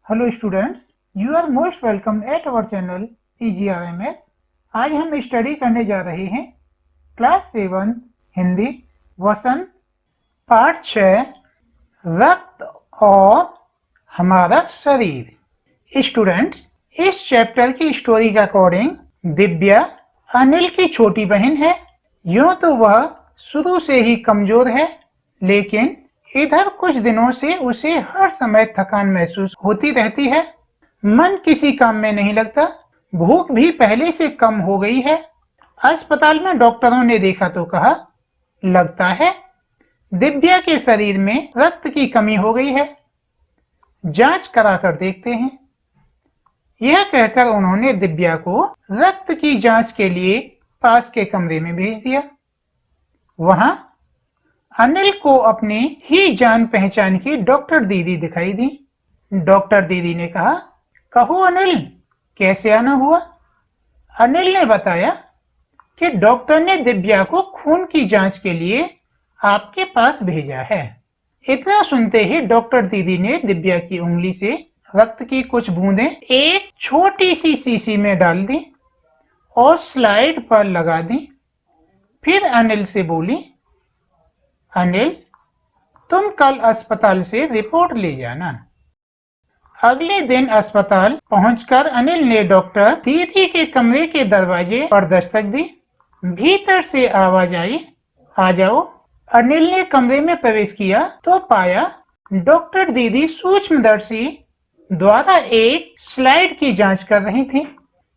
Hello students, you are most welcome at our channel EGRMS। आज हम study करने जा रहे हैं क्लास 7 हिंदी वसन पाठ 6 रक्त और हमारा शरीर। स्टूडेंट्स, इस चैप्टर की स्टोरी के अकॉर्डिंग दिव्या अनिल की छोटी बहन है। यूं तो वह शुरू से ही कमजोर है, लेकिन इधर कुछ दिनों से उसे हर समय थकान महसूस होती रहती है। मन किसी काम में नहीं लगता, भूख भी पहले से कम हो गई है। अस्पताल में डॉक्टरों ने देखा तो कहा, लगता है दिव्या के शरीर में रक्त की कमी हो गई है, जांच कराकर देखते हैं। यह कहकर उन्होंने दिव्या को रक्त की जांच के लिए पास के कमरे में भेज दिया। वहां अनिल को अपनी ही जान पहचान की डॉक्टर दीदी दिखाई दी। डॉक्टर दीदी ने कहा, कहो अनिल, कैसे आना हुआ? अनिल ने बताया कि डॉक्टर ने दिव्या को खून की जांच के लिए आपके पास भेजा है। इतना सुनते ही डॉक्टर दीदी ने दिव्या की उंगली से रक्त की कुछ बूंदें एक छोटी सी शीशी में डाल दी और स्लाइड पर लगा दी। फिर अनिल से बोली, अनिल, तुम कल अस्पताल से रिपोर्ट ले जाना। अगले दिन अस्पताल पहुंचकर अनिल ने डॉक्टर दीदी के कमरे के दरवाजे पर दस्तक दी। भीतर से आवाज आई, आ जाओ। अनिल ने कमरे में प्रवेश किया तो पाया डॉक्टर दीदी सूक्ष्मदर्शी द्वारा एक स्लाइड की जांच कर रही थी।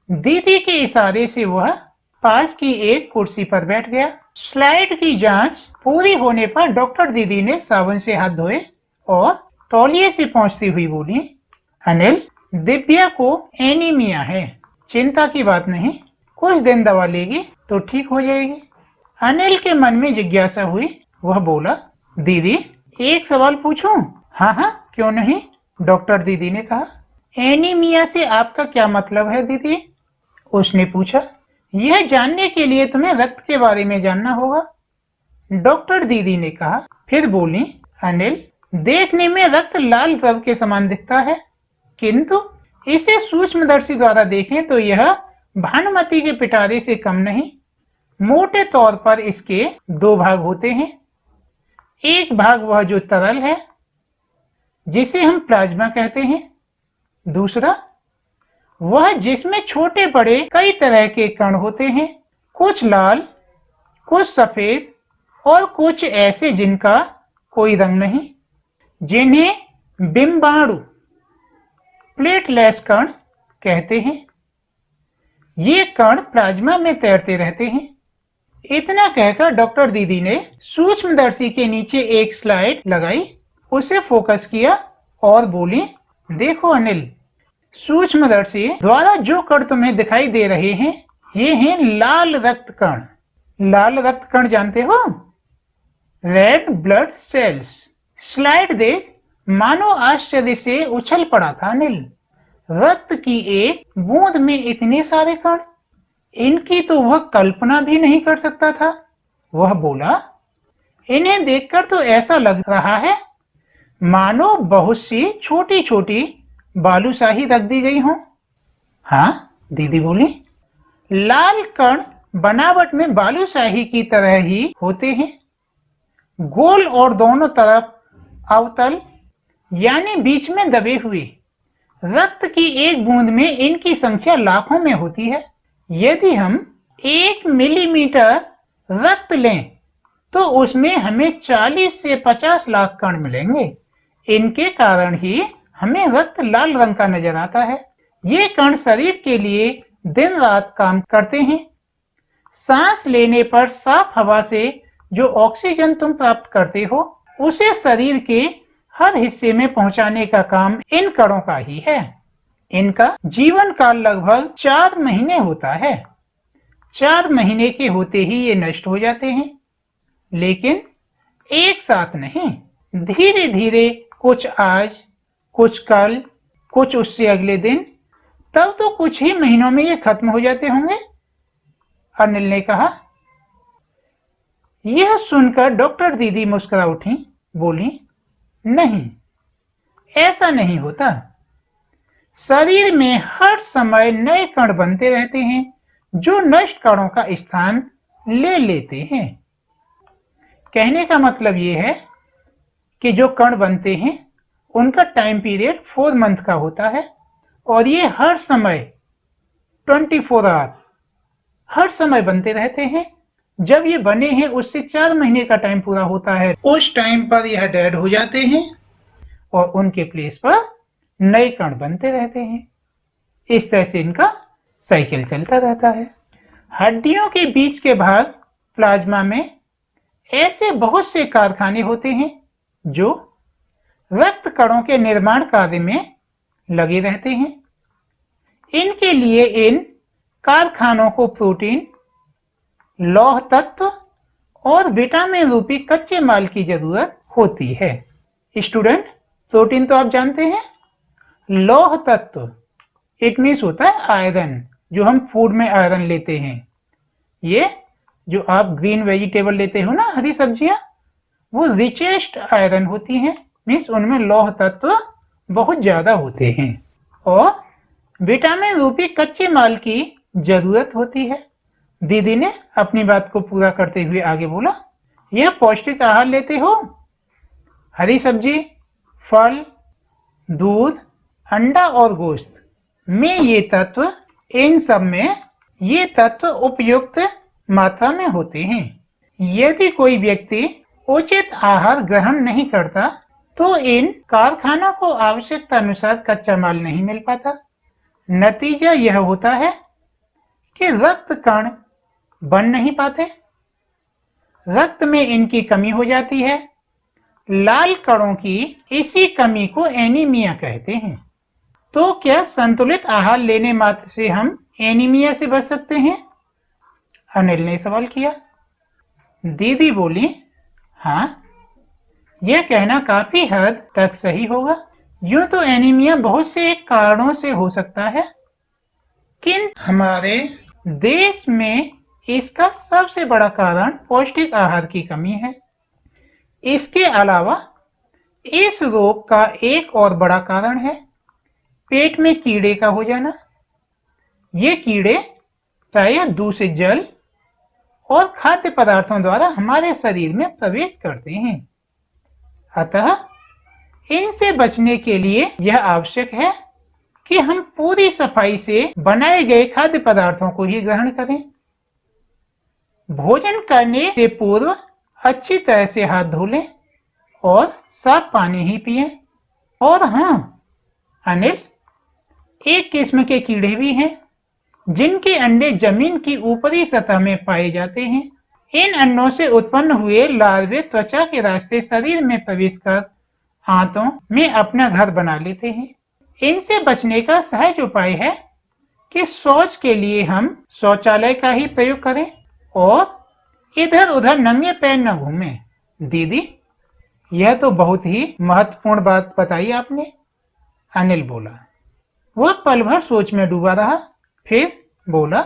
दीदी के इशारे से वह पास की एक कुर्सी पर बैठ गया। स्लाइड की जांच पूरी होने पर डॉक्टर दीदी ने साबुन से हाथ धोए और तौलिए से पोंछती हुई बोली, अनिल, दिव्या को एनीमिया है, चिंता की बात नहीं, कुछ दिन दवा लेगी तो ठीक हो जाएगी। अनिल के मन में जिज्ञासा हुई। वह बोला, दीदी, एक सवाल पूछूं? हाँ हाँ, क्यों नहीं, डॉक्टर दीदी ने कहा। एनीमिया से आपका क्या मतलब है दीदी? उसने पूछा। यह जानने के लिए तुम्हें रक्त के बारे में जानना होगा, डॉक्टर दीदी ने कहा। फिर बोली, अनिल, देखने में रक्त लाल द्रव के समान दिखता है, किंतु इसे सूक्ष्मदर्शी द्वारा देखें तो यह भानुमति के पिटारे से कम नहीं। मोटे तौर पर इसके दो भाग होते हैं। एक भाग वह जो तरल है, जिसे हम प्लाज्मा कहते हैं। दूसरा वह जिसमें छोटे बड़े कई तरह के कण होते हैं, कुछ लाल, कुछ सफेद और कुछ ऐसे जिनका कोई रंग नहीं, जिन्हें बिंबाणु प्लेटलेस कण कहते हैं। ये कण प्लाज्मा में तैरते रहते हैं। इतना कहकर डॉक्टर दीदी ने सूक्ष्मदर्शी के नीचे एक स्लाइड लगाई, उसे फोकस किया और बोली, देखो अनिल, सूक्ष्मदर्शी द्वारा जो कण तुम्हें दिखाई दे रहे हैं, ये हैं लाल रक्त कण। लाल रक्त कण जानते हो? Red blood cells. स्लाइड देख मानो आश्चर्य से उछल पड़ा था अनिल। रक्त की एक बूंद में इतने सारे कण, इनकी तो वह कल्पना भी नहीं कर सकता था। वह बोला, इन्हें देखकर तो ऐसा लग रहा है मानो बहुत सी छोटी छोटी बालूशाही रख दी गई हो। हाँ, दीदी बोली, लाल कण बनावट में बालूशाही की तरह ही होते हैं, गोल और दोनों तरफ अवतल यानी बीच में दबे हुए। रक्त की एक बूंद में इनकी संख्या लाखों में होती है। यदि हम 1 मिलीमीटर रक्त लें तो उसमें हमें 40 से 50 लाख कण मिलेंगे। इनके कारण ही हमें रक्त लाल रंग का नजर आता है। ये कण शरीर के लिए दिन रात काम करते हैं। सांस लेने पर साफ हवा से जो ऑक्सीजन तुम प्राप्त करते हो, उसे शरीर के हर हिस्से में पहुंचाने का काम इन कणों का ही है। इनका जीवन काल लगभग 4 महीने होता है। 4 महीने के होते ही ये नष्ट हो जाते हैं, लेकिन एक साथ नहीं, धीरे धीरे, कुछ आज, कुछ कल, कुछ उससे अगले दिन, तब तो कुछ ही महीनों में ये खत्म हो जाते होंगे, अनिल ने कहा। यह सुनकर डॉक्टर दीदी मुस्कुरा उठी, बोली, नहीं, ऐसा नहीं होता। शरीर में हर समय नए कण बनते रहते हैं जो नष्ट कणों का स्थान ले लेते हैं। कहने का मतलब ये है कि जो कण बनते हैं उनका टाइम पीरियड 4 मंथ का होता है और ये हर समय 24 आवर हर समय बनते रहते हैं। जब ये बने हैं उससे 4 महीने का टाइम पूरा होता है, उस टाइम पर यह डेड हो जाते हैं और उनके प्लेस पर नए कण बनते रहते हैं। इस तरह से इनका साइकिल चलता रहता है। हड्डियों के बीच के भाग प्लाज्मा में ऐसे बहुत से कारखाने होते हैं जो रक्त कणों के निर्माण कार्य में लगे रहते हैं। इनके लिए इन कारखानों को प्रोटीन, लौह तत्व और विटामिन रूपी कच्चे माल की जरूरत होती है। स्टूडेंट, प्रोटीन तो आप जानते हैं। लौह तत्व इट मीन्स होता है आयरन, जो हम फूड में आयरन लेते हैं। ये जो आप ग्रीन वेजिटेबल लेते हो ना, हरी सब्जियां, वो रिचेस्ट आयरन होती हैं, मीन्स उनमें लौह तत्व बहुत ज्यादा होते हैं। और विटामिन रूपी कच्चे माल की जरूरत होती है। दीदी ने अपनी बात को पूरा करते हुए आगे बोला, यह पौष्टिक आहार लेते हो, हरी सब्जी, फल, दूध, अंडा और गोश्त में ये तत्व, इन सब में ये तत्व उपयुक्त मात्रा में होते हैं। यदि कोई व्यक्ति उचित आहार ग्रहण नहीं करता तो इन कारखानों को आवश्यकता अनुसार कच्चा माल नहीं मिल पाता। नतीजा यह होता है कि रक्त कण बन नहीं पाते, रक्त में इनकी कमी हो जाती है। लाल कणों की इसी कमी को एनीमिया कहते हैं। तो क्या संतुलित आहार लेने मात्र से हम एनीमिया से बच सकते हैं? अनिल ने सवाल किया। दीदी बोली, हाँ, यह कहना काफी हद तक सही होगा। यूं तो एनीमिया बहुत से कारणों से हो सकता है, किंतु हमारे देश में इसका सबसे बड़ा कारण पौष्टिक आहार की कमी है। इसके अलावा इस रोग का एक और बड़ा कारण है पेट में कीड़े का हो जाना। ये कीड़े प्रायः दूषित जल और खाद्य पदार्थों द्वारा हमारे शरीर में प्रवेश करते हैं। अतः इनसे बचने के लिए यह आवश्यक है कि हम पूरी सफाई से बनाए गए खाद्य पदार्थों को ही ग्रहण करें। भोजन करने से पूर्व अच्छी तरह से हाथ धो लें और साफ पानी ही पिएं। और हाँ अनिल, एक किस्म के कीड़े भी हैं जिनके अंडे जमीन की ऊपरी सतह में पाए जाते हैं। इन अंडों से उत्पन्न हुए लार्वे त्वचा के रास्ते शरीर में प्रवेश कर आंतों में अपना घर बना लेते हैं। इनसे बचने का सहज उपाय है कि शौच के लिए हम शौचालय का ही प्रयोग करें और इधर उधर नंगे पैर न घूमें। दीदी, यह तो बहुत ही महत्वपूर्ण बात बताई आपने, अनिल बोला। वह पल भर सोच में डूबा रहा, फिर बोला,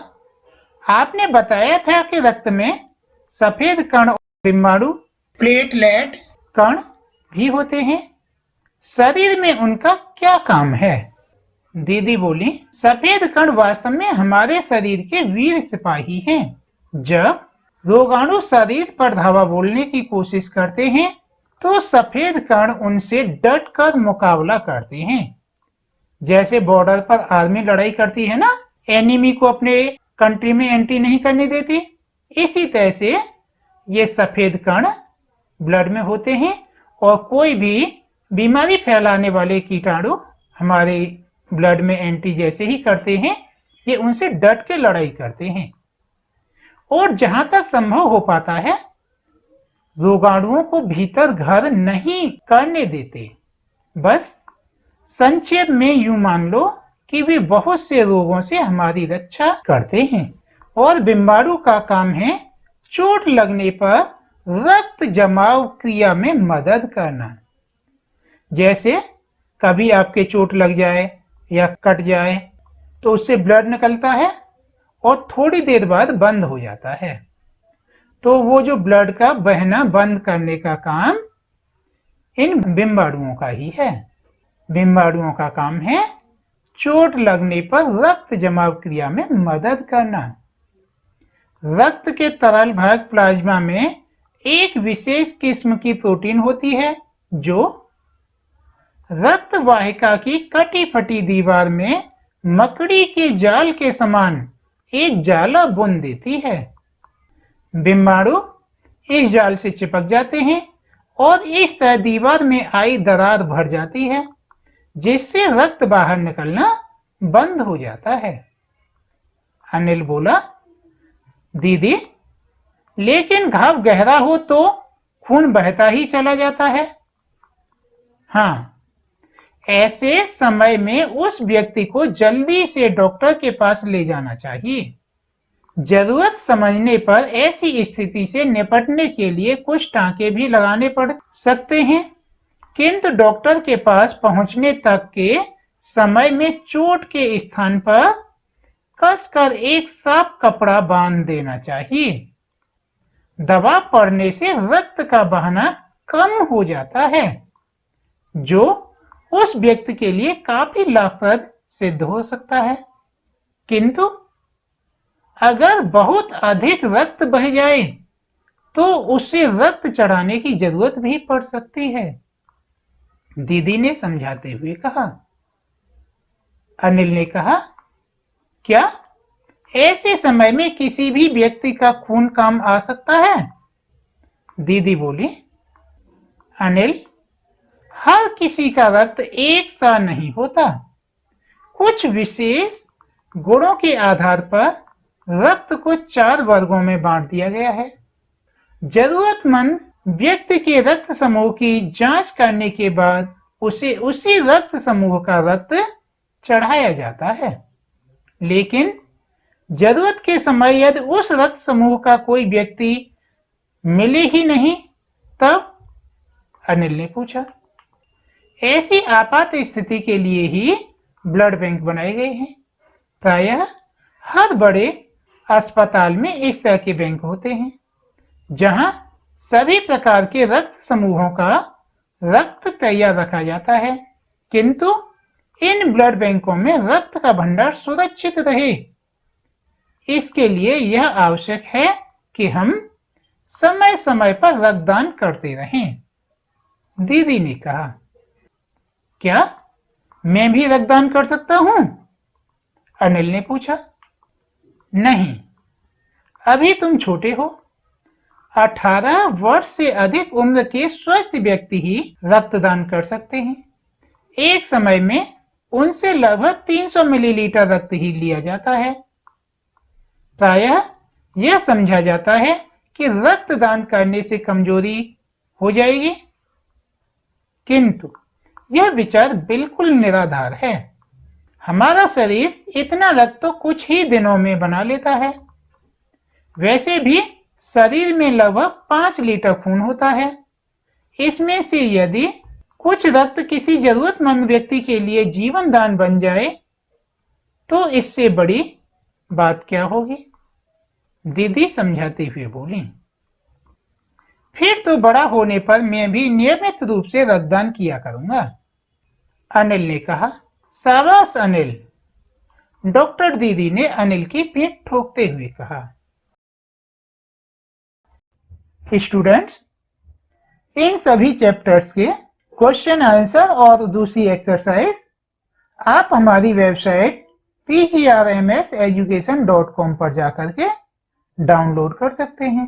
आपने बताया था कि रक्त में सफेद कण और बिम्बाणु प्लेटलेट कण भी होते हैं। शरीर में उनका क्या काम है? दीदी बोली, सफेद कण वास्तव में हमारे शरीर के वीर सिपाही हैं। जब रोगाणु शरीर पर धावा बोलने की कोशिश करते हैं तो सफेद कण उनसे डटकर मुकाबला करते हैं। जैसे बॉर्डर पर आर्मी लड़ाई करती है ना, एनिमी को अपने कंट्री में एंट्री नहीं करने देती, इसी तरह से ये सफेद कण ब्लड में होते हैं और कोई भी बीमारी फैलाने वाले कीटाणु हमारे ब्लड में एंट्री जैसे ही करते हैं, ये उनसे डट के लड़ाई करते हैं और जहां तक संभव हो पाता है रोगाणुओं को भीतर घर नहीं करने देते। बस संक्षेप में यूं मान लो कि वे बहुत से रोगों से हमारी रक्षा करते हैं और बिम्बाणु का काम है चोट लगने पर रक्त जमाव क्रिया में मदद करना। जैसे कभी आपके चोट लग जाए या कट जाए तो उससे ब्लड निकलता है और थोड़ी देर बाद बंद हो जाता है। तो वो जो ब्लड का बहना बंद करने का काम इन बिम्बाणुओं का ही है। बिम्बाणुओं का काम है चोट लगने पर रक्त जमाव क्रिया में मदद करना। रक्त के तरल भाग प्लाज्मा में एक विशेष किस्म की प्रोटीन होती है जो रक्त वाहिका की कटी फटी दीवार में मकड़ी के जाल के समान एक जाला बुन देती है। बीमाणु इस जाल से चिपक जाते हैं और इस तरह दीवार में आई दरार भर जाती है, जिससे रक्त बाहर निकलना बंद हो जाता है। अनिल बोला, दीदी, लेकिन घाव गहरा हो तो खून बहता ही चला जाता है। हाँ, ऐसे समय में उस व्यक्ति को जल्दी से डॉक्टर के पास ले जाना चाहिए। जरूरत समझने पर ऐसी स्थिति से निपटने के लिए कुछ टांके भी लगाने पड़ सकते हैं, किंतु डॉक्टर के पास पहुंचने तक के समय में चोट के स्थान पर कसकर एक साफ कपड़ा बांध देना चाहिए। दवा पड़ने से रक्त का बहना कम हो जाता है, जो उस व्यक्ति के लिए काफी लाभप्रद सिद्ध हो सकता है। किंतु अगर बहुत अधिक रक्त बह जाए तो उसे रक्त चढ़ाने की जरूरत भी पड़ सकती है, दीदी ने समझाते हुए कहा। अनिल ने कहा, क्या ऐसे समय में किसी भी व्यक्ति का खून काम आ सकता है? दीदी बोली, अनिल, हर किसी का रक्त एक सा नहीं होता। कुछ विशेष गुणों के आधार पर रक्त को 4 वर्गों में बांट दिया गया है। जरूरतमंद व्यक्ति के रक्त समूह की जांच करने के बाद उसे उसी रक्त समूह का रक्त चढ़ाया जाता है, लेकिन जरूरत के समय यदि उस रक्त समूह का कोई व्यक्ति मिले ही नहीं, तब? अनिल ने पूछा। ऐसी आपात स्थिति के लिए ही ब्लड बैंक बनाए गए हैं। प्रायः हर बड़े अस्पताल में इस तरह के बैंक होते हैं, जहां सभी प्रकार के रक्त समूहों का रक्त तैयार रखा जाता है, किंतु इन ब्लड बैंकों में रक्त का भंडार सुरक्षित रहे, इसके लिए यह आवश्यक है कि हम समय समय पर रक्तदान करते रहें, दीदी ने कहा। क्या मैं भी रक्तदान कर सकता हूं? अनिल ने पूछा। नहीं, अभी तुम छोटे हो। 18 वर्ष से अधिक उम्र के स्वस्थ व्यक्ति ही रक्तदान कर सकते हैं। एक समय में उनसे लगभग 300 मिलीलीटर रक्त ही लिया जाता है। प्रायः यह समझा जाता है कि रक्तदान करने से कमजोरी हो जाएगी, किंतु यह विचार बिल्कुल निराधार है। हमारा शरीर इतना रक्त तो कुछ ही दिनों में बना लेता है। वैसे भी शरीर में लगभग 5 लीटर खून होता है। इसमें से यदि कुछ रक्त किसी जरूरतमंद व्यक्ति के लिए जीवन दान बन जाए तो इससे बड़ी बात क्या होगी, दीदी समझाते हुए बोली। फिर तो बड़ा होने पर मैं भी नियमित रूप से रक्तदान किया करूंगा, अनिल ने कहा। शाबाश अनिल, डॉक्टर दीदी ने अनिल की पीठ ठोकते हुए कहा। स्टूडेंट्स, इन सभी चैप्टर्स के क्वेश्चन आंसर और दूसरी एक्सरसाइज आप हमारी वेबसाइट pgrmseducation.com पर जाकर के डाउनलोड कर सकते हैं।